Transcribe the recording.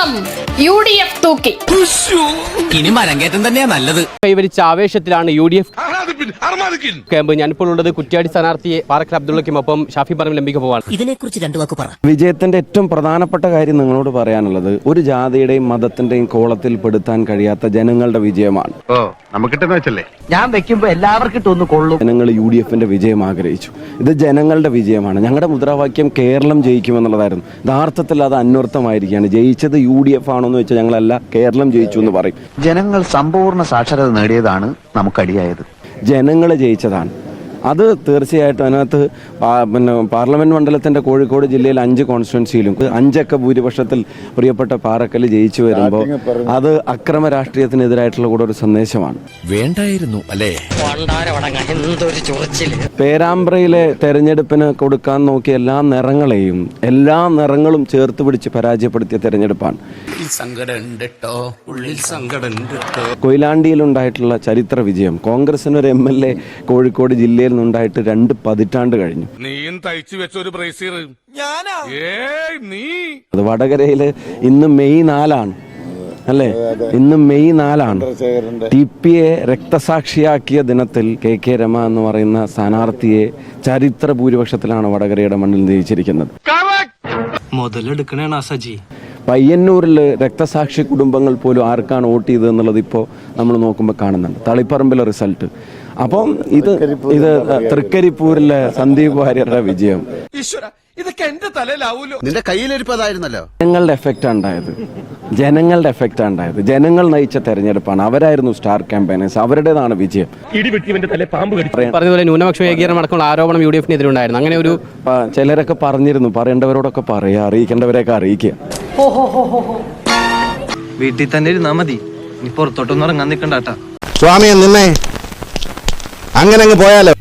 മൊത്തം UDF തൂക്കി. ഇനി മരങ്കേറ്റം തന്നെയാ നല്ലത്. കൈവരിച്ച ആവേശത്തിലാണ് UDF ക്യാമ്പ്. ഞാനിപ്പോൾ ഉള്ളത് കുറ്റ്യാടി സ്ഥാനാർത്ഥിയെ പാറക്കൽ അബ്ദുള്ളയ്ക്കും ഒപ്പം ഷാഫി പറമ്പിൽ എംപിക്ക് പോവാണ്. ഇതിനെക്കുറിച്ച് രണ്ടു വാക്ക് പറ. വിജയത്തിന്റെ ഏറ്റവും പ്രധാനപ്പെട്ട കാര്യം നിങ്ങളോട് പറയാനുള്ളത് ഒരു ജാതിയുടെയും മതത്തിന്റെയും കോളത്തിൽ പെടുത്താൻ കഴിയാത്ത ജനങ്ങളുടെ വിജയമാണ്. ഞാൻ വെക്കുമ്പോ എല്ലാവർക്കും ഇട്ടൊന്ന് കൊള്ളും. ജനങ്ങൾ UDFന്റെ വിജയം ആഗ്രഹിച്ചു. ഇത് ജനങ്ങളുടെ വിജയമാണ്. ഞങ്ങളുടെ മുദ്രാവാക്യം കേരളം ജയിക്കുമെന്നുള്ളതായിരുന്നു. യഥാർത്ഥത്തിൽ അത് അന്വർത്ഥമായിരിക്കുകയാണ്. ജയിച്ചത് UDF ആണോന്ന് വെച്ചാൽ ഞങ്ങളല്ല, കേരളം ജയിച്ചു എന്ന് പറയും. ജനങ്ങൾ സമ്പൂർണ്ണ സാക്ഷരത നേടിയതാണ് നമുക്കടിയായത്. ജനങ്ങൾ ജയിച്ചതാണ് അത്. തീർച്ചയായിട്ടും അതിനകത്ത് പാർലമെന്റ് മണ്ഡലത്തിന്റെ കോഴിക്കോട് ജില്ലയിൽ 5 കോൺസ്റ്റിറ്റ്യുവൻസിയിലും 5 ഭൂരിപക്ഷത്തിൽ പ്രിയപ്പെട്ട പാറക്കൽ ജയിച്ചു വരുമ്പോൾ അത് അക്രമ രാഷ്ട്രീയത്തിനെതിരായിട്ടുള്ള കൂടെ ഒരു സന്ദേശമാണ്. വേണ്ടായിരുന്നു അല്ലേ? പേരാമ്പ്രയിലെ തെരഞ്ഞെടുപ്പിന് കൊടുക്കാൻ നോക്കിയ എല്ലാ നിറങ്ങളും ചേർത്ത് പിടിച്ച് പരാജയപ്പെടുത്തിയ തെരഞ്ഞെടുപ്പാണ്. കൊയിലാണ്ടിയിലുണ്ടായിട്ടുള്ള ചരിത്ര വിജയം. കോൺഗ്രസിന് ഒരു MLA കോഴിക്കോട് ജില്ലയിൽ നിന്നുണ്ടായിട്ട് 2 പതിറ്റാണ്ട് കഴിഞ്ഞു. അത് വടകരയില് ഇന്ന് മെയ് 4 അല്ലേ? ഇന്ന് മെയ് 4 TPA രക്തസാക്ഷിയാക്കിയ ദിനത്തിൽ KK രമ എന്ന് പറയുന്ന സ്ഥാനാർത്ഥിയെ ചരിത്ര ഭൂരിപക്ഷത്തിലാണ് വടകരയുടെ മണ്ണിൽ ജയിച്ചിരിക്കുന്നത്. മുതലെടുക്കണേണ സജി. പയ്യന്നൂരിൽ രക്തസാക്ഷി കുടുംബങ്ങൾ പോലും ആർക്കാണ് വോട്ട് ചെയ്തത് എന്നുള്ളത് ഇപ്പോൾ നമ്മൾ നോക്കുമ്പോൾ കാണുന്നുണ്ട്. തളിപ്പറമ്പിലെ റിസൾട്ട്. അപ്പം ഇത് തൃക്കരിപ്പൂരിലെ സന്ദീപ് വാര്യരുടെ വിജയം. ഇതൊക്കെ എന്റെ തലയിലാവൂലോ. നിന്റെ കയ്യിലിരിപ്പതായിരുന്നല്ലോ. ജനങ്ങളുടെ എഫക്റ്റാ ഉണ്ടായത്. ജനങ്ങൾ നയിച്ച തെരഞ്ഞെടുപ്പാണ്. അവരായിരുന്നു സ്റ്റാർ ക്യാമ്പയിനേഴ്സ്. അവരുടേതാണ് വിജയം. പറഞ്ഞതുപോലെ ന്യൂനപക്ഷ ഏകീകരണം അടക്കമുള്ള ആരോപണം UDFനെതിരെ ഉണ്ടായിരുന്നു. അങ്ങനെ ഒരു ചിലരൊക്കെ പറഞ്ഞിരുന്നു. പറയേണ്ടവരോടൊക്കെ പറയാ, അറിയിക്കേണ്ടവരെയൊക്കെ അറിയിക്കുക. വീട്ടിൽ തന്നെ ഇരുന്നാ മതി. ഇനി പുറത്തോട്ടൊന്നും ഇറങ്ങാൻ നിൽക്കണ്ടാട്ടാ. സ്വാമിയെ നിന്നെ അങ്ങനെ അങ്ങ് പോയാലോ.